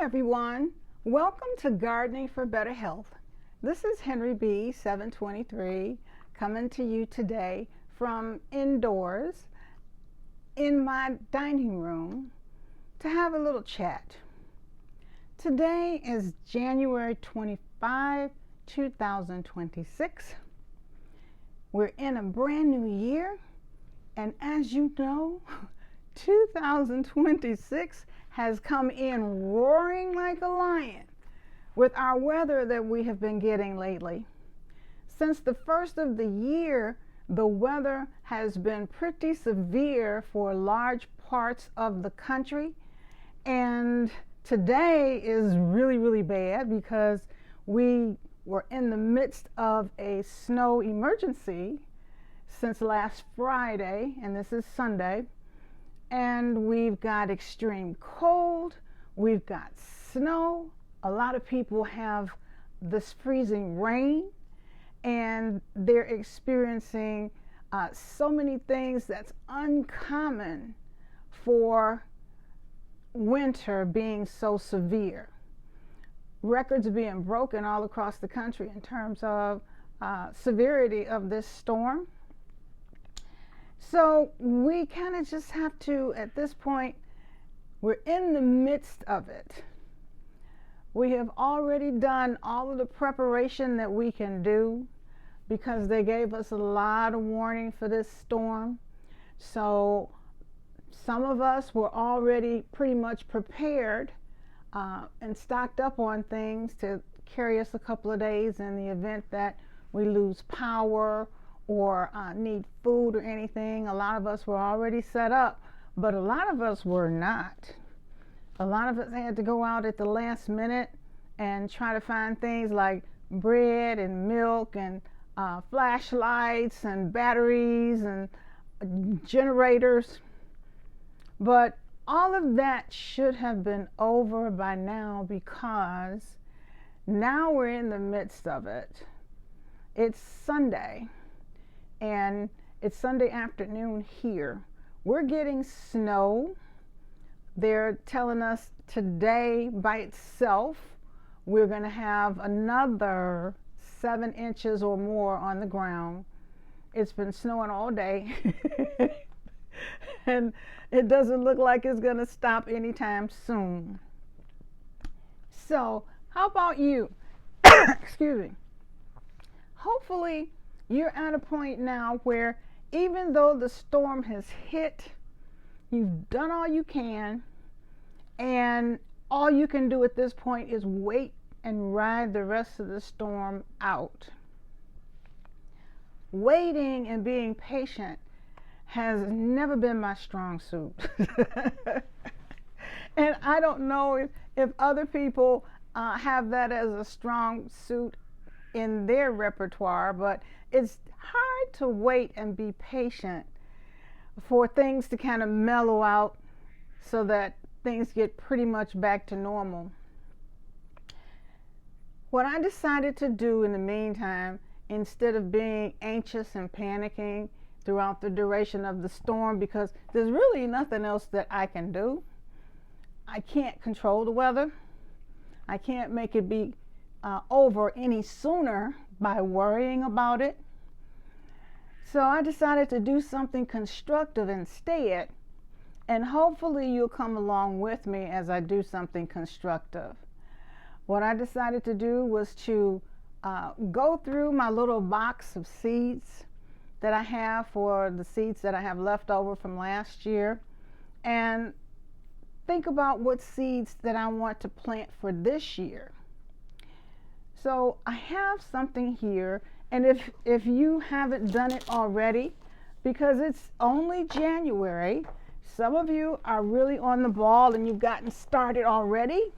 everyone. Welcome to Gardening for Better Health. This is Henry B. 723 coming to you today from indoors in my dining room to have a little chat. Today is January 25, 2026. We're in a brand new year, and as you know, 2026 has come in roaring like a lion with our weather that we have been getting lately. Since the first of the year, the weather has been pretty severe for large parts of the country, and today is really bad because we were in the midst of a snow emergency since last Friday, and this is Sunday. And we've got extreme cold, we've got snow. A lot of people have this freezing rain, and they're experiencing so many things that's uncommon for winter being so severe. Records are being broken all across the country in terms of severity of this storm. So we kind of just have to, at this point, we're in the midst of it. We have already done all of the preparation that we can do because they gave us a lot of warning for this storm. So some of us were already pretty much prepared and stocked up on things to carry us a couple of days in the event that we lose power or need food or anything. A lot of us were already set up, but a lot of us were not. A lot of us had to go out at the last minute and try to find things like bread and milk and flashlights and batteries and generators. But all of that should have been over by now because now we're in the midst of it. It's Sunday. And it's Sunday afternoon here. We're getting snow. They're telling us today by itself we're going to have another 7 inches or more on the ground. It's been snowing all day. And it doesn't look like it's going to stop anytime soon. So, how about you? Excuse me. Hopefully, you're at a point now where even though the storm has hit, you've done all you can, and all you can do at this point is wait and ride the rest of the storm out. Waiting and being patient has never been my strong suit. And I don't know if other people have that as a strong suit in their repertoire, but it's hard to wait and be patient for things to kind of mellow out so that things get pretty much back to normal. What I decided to do in the meantime, instead of being anxious and panicking throughout the duration of the storm, because there's really nothing else that I can do. I can't control the weather. I can't make it be over any sooner by worrying about it. So I decided to do something constructive instead, and hopefully you'll come along with me as I do something constructive. What I decided to do was to go through my little box of seeds that I have for the seeds that I have left over from last year, and think about what seeds that I want to plant for this year. So I have something here, and if you haven't done it already, because it's only January, some of you are really on the ball and you've gotten started already,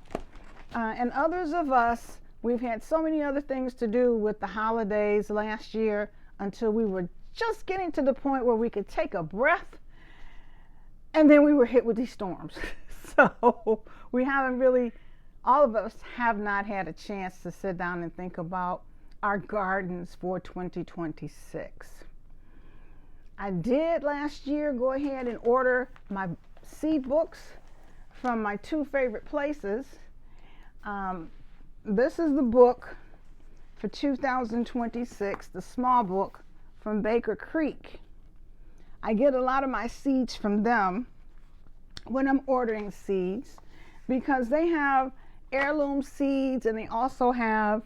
and others of us, we've had so many other things to do with the holidays last year until we were just getting to the point where we could take a breath, and then we were hit with these storms. So we haven't really, all of us have not had a chance to sit down and think about our gardens for 2026. I did last year go ahead and order my seed books from my 2 favorite places, Um, this is the book for 2026, the small book from Baker Creek. I get a lot of my seeds from them when I'm ordering seeds because they have heirloom seeds and they also have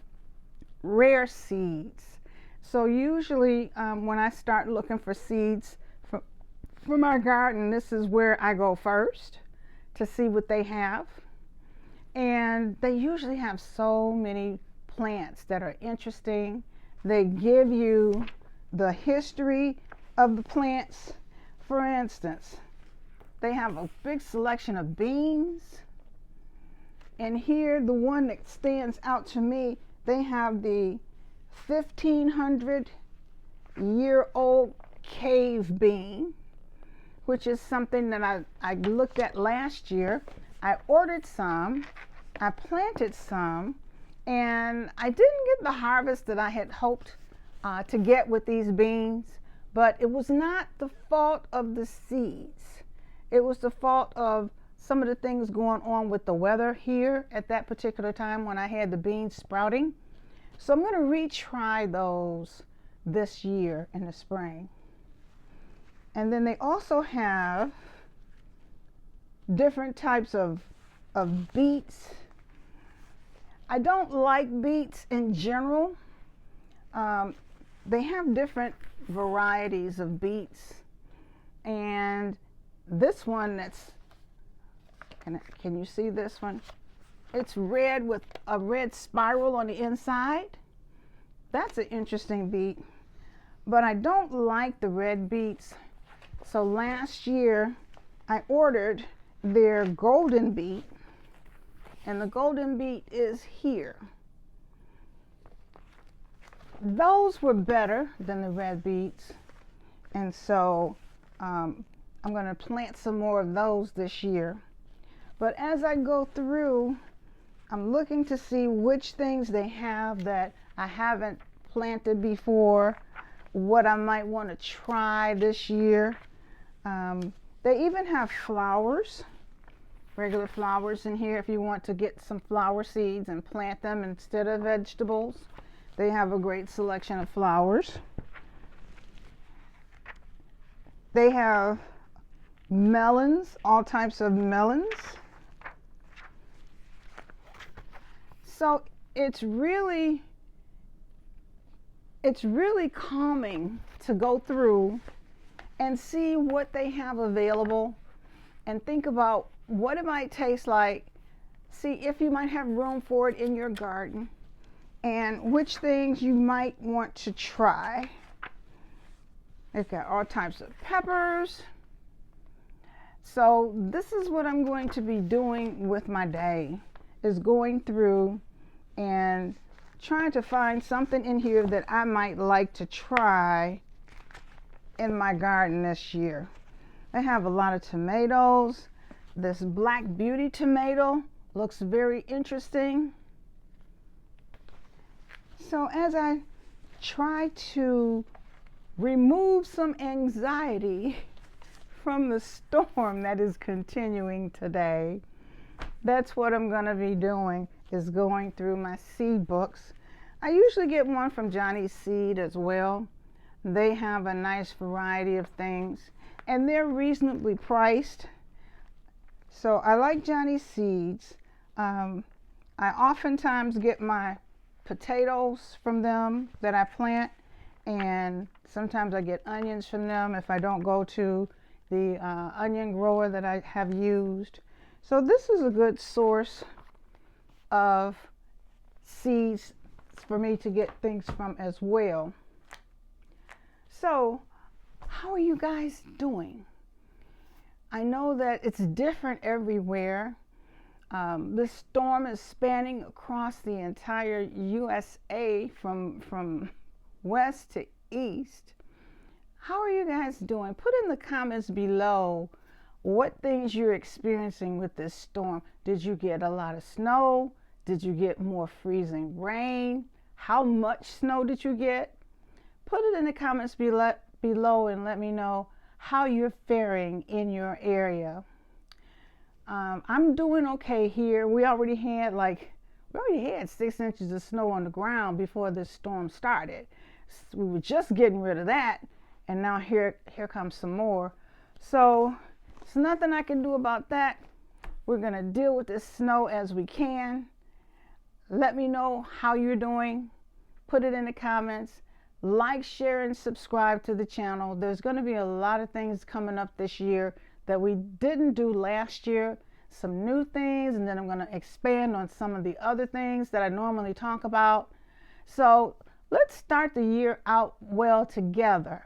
rare seeds. So usually when I start looking for seeds for my garden, this is where I go first to see what they have. And they usually have so many plants that are interesting. They give you the history of the plants. For instance, they have a big selection of beans. And here, the one that stands out to me, they have the 1,500-year-old cave bean, which is something that I looked at last year. I ordered some, I planted some, and I didn't get the harvest that I had hoped to get with these beans, but it was not the fault of the seeds. It was the fault of some of the things going on with the weather here at that particular time when I had the beans sprouting. So I'm going to retry those this year in the spring. And then they also have different types of beets. I don't like beets in general. They have different varieties of beets. And this one that's, can you see this one? It's red with a red spiral on the inside. That's an interesting beet. But I don't like the red beets. So last year I ordered their golden beet, and the golden beet is here. Those were better than the red beets, and so I'm going to plant some more of those this year. But as I go through, I'm looking to see which things they have that I haven't planted before, what I might want to try this year. They even have flowers, regular flowers in here if you want to get some flower seeds and plant them instead of vegetables. They have a great selection of flowers. They have melons, all types of melons. So it's really calming to go through and see what they have available and think about what it might taste like. See if you might have room for it in your garden and which things you might want to try. They've got all types of peppers. So this is what I'm going to be doing with my day, is going through and trying to find something in here that I might like to try in my garden this year. They have a lot of tomatoes. This Black Beauty tomato looks very interesting. So as I try to remove some anxiety from the storm that is continuing today, that's what I'm going to be doing, is going through my seed books. I usually get one from Johnny's Seed as well. They have a nice variety of things and they're reasonably priced. So I like Johnny's Seeds. I oftentimes get my potatoes from them that I plant, and sometimes I get onions from them if I don't go to the onion grower that I have used. So this is a good source of seeds for me to get things from as well. So how are you guys doing? I know that it's different everywhere. This storm is spanning across the entire USA from west to east. How are you guys doing? Put in the comments below what things you're experiencing with this storm. Did you get a lot of snow? Did you get more freezing rain? How much snow did you get? Put it in the comments below and let me know how you're faring in your area. I'm doing okay here. We already had like We already had 6 inches of snow on the ground before this storm started. We were just getting rid of that, and now here comes some more. So there's nothing I can do about that. We're going to deal with this snow as we can. Let me know how you're doing. Put it in the comments. Like, share, and subscribe to the channel. There's going to be a lot of things coming up this year that we didn't do last year. Some new things, and then I'm going to expand on some of the other things that I normally talk about. So let's start the year out well together.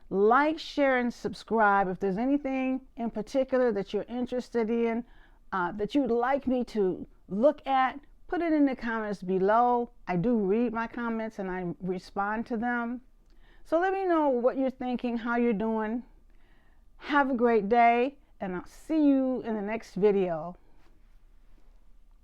Like, share, and subscribe. If there's anything in particular that you're interested in, that you'd like me to look at, put it in the comments below. I do read my comments and I respond to them. So let me know what you're thinking, how you're doing. Have a great day, and I'll see you in the next video.